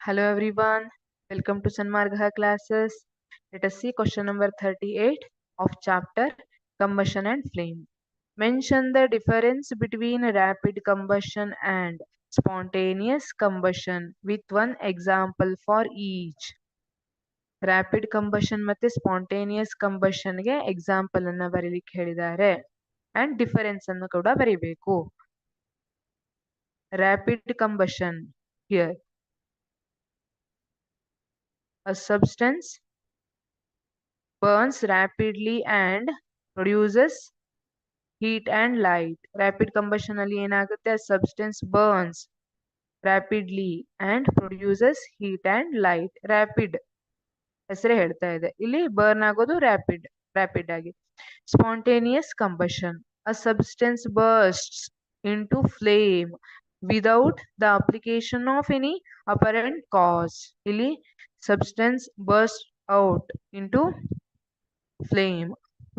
Hello everyone, welcome to Sanmargha classes. Let us see question number 38 of chapter Combustion and Flame. Mention the difference between rapid combustion and spontaneous combustion with one example for each. Rapid combustion ಮತ್ತೆ spontaneous combustion ಗೆ example ಅನ್ನ ಬರೀಲಿಕ್ಕೆ ಹೇಳಿದ್ದಾರೆ and difference ಅನ್ನು ಕೂಡ ಬರೀಬೇಕು. Rapid combustion here. A substance burns rapidly and produces heat and light. Rapid combustion ಅಲ್ಲಿ ಏನಾಗುತ್ತೆ? A substance burns rapidly and produces heat and light. Rapid ಹೆಸರೇ ಹೇಳ್ತಾ ಇದೆ. ಇಲ್ಲಿ ಬರ್ನ್ ಆಗೋದು rapid ಆಗಿ. Spontaneous combustion. A substance bursts into flame without the application of any apparent cause. ಇಲ್ಲಿ substance bursts out into flame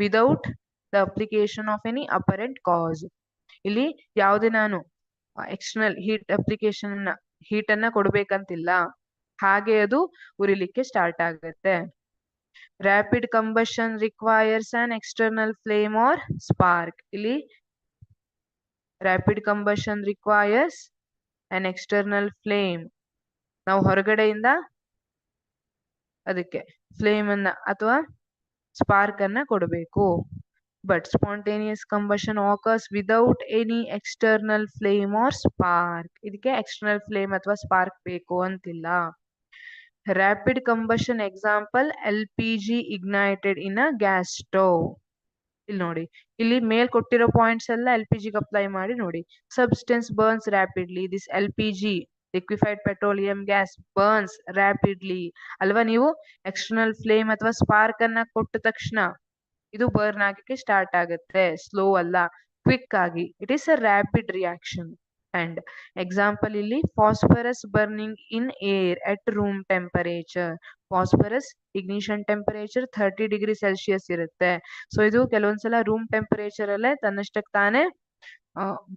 without the application of any apparent cause. ಇಲ್ಲಿ ಯಾವುದೇ ನಾನು ಎಕ್ಸ್ಟರ್ನಲ್ ಹೀಟ್ ಅನ್ನ ಕೊಡ್ಬೇಕಂತಿಲ್ಲ, ಹಾಗೆ ಅದು ಉರಿಲಿಕ್ಕೆ ಸ್ಟಾರ್ಟ್ ಆಗುತ್ತೆ. Rapid combustion requires an external flame or spark. ಇಲ್ಲಿ rapid combustion requires an external flame, ನಾವು ಹೊರಗಡೆಯಿಂದ ಅದಕ್ಕೆ ಫ್ಲೇಮ್ ಅನ್ನ ಅಥವಾ ಸ್ಪಾರ್ಕ್ ಅನ್ನ ಕೊಡಬೇಕು. But spontaneous combustion occurs without any external flame or spark. ಇದಕ್ಕೆ ಎಕ್ಸ್ಟರ್ನಲ್ ಫ್ಲೇಮ್ ಅಥವಾ ಸ್ಪಾರ್ಕ್ ಬೇಕು ಅಂತಿಲ್ಲ. Rapid combustion example LPG ignited in a gas stove. ಇಲ್ಲಿ ನೋಡಿ, ಇಲ್ಲಿ ಮೇಲ್ ಕೊಟ್ಟಿರೋ ಪಾಯಿಂಟ್ಸ್ ಎಲ್ಲ LPG ಗೆ ಅಪ್ಲೈ ಮಾಡಿ ನೋಡಿ. Substance burns rapidly. This LPG liquefied petroleum gas burns rapidly ಅಲ್ವಾ. ನೀವು ಎಕ್ಸ್ಟರ್ನಲ್ ಫ್ಲೇಮ್ ಅಥವಾ ಸ್ಪಾರ್ಕ್ ಅನ್ನ ಕೊಟ್ಟ ತಕ್ಷಣ ಇದು ಬರ್ನ್ ಆಗಕ್ಕೆ ಸ್ಟಾರ್ಟ್ ಆಗುತ್ತೆ, ಸ್ಲೋ ಅಲ್ಲ, ಕ್ವಿಕ್ ಆಗಿ. It is a rapid reaction. And example ಇಲ್ಲಿ phosphorus burning in air at room temperature. Phosphorus ignition temperature 30 degree Celsius ಇರುತ್ತೆ. ಸೊ ಇದು ಕೆಲವೊಂದ್ಸಲ ರೂಮ್ ಟೆಂಪರೇಚರ್ ಅಲ್ಲೇ ತನ್ನಷ್ಟಕ್ಕೆ ತಾನೇ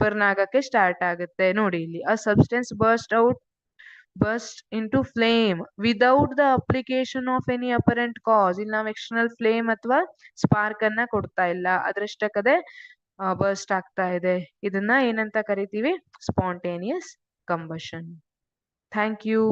ಬರ್ನ್ ಆಗಕ್ಕೆ ಸ್ಟಾರ್ಟ್ ಆಗುತ್ತೆ. ನೋಡಿ ಇಲ್ಲಿ ಅ substance burst into flame without the application of any apparent cause. ಇಲ್ಲಿ ನಾವು ಎಕ್ಸ್ಟರ್ನಲ್ ಫ್ಲೇಮ್ ಅಥವಾ ಸ್ಪಾರ್ಕ್ ಅನ್ನ ಕೊಡ್ತಾ ಇಲ್ಲ, ಅದರಷ್ಟಕ್ಕದೆ ಬರ್ಸ್ಟ್ ಆಗ್ತಾ ಇದೆ. ಇದನ್ನ ಏನಂತ ಕರಿತೀವಿ? Spontaneous combustion. Thank you.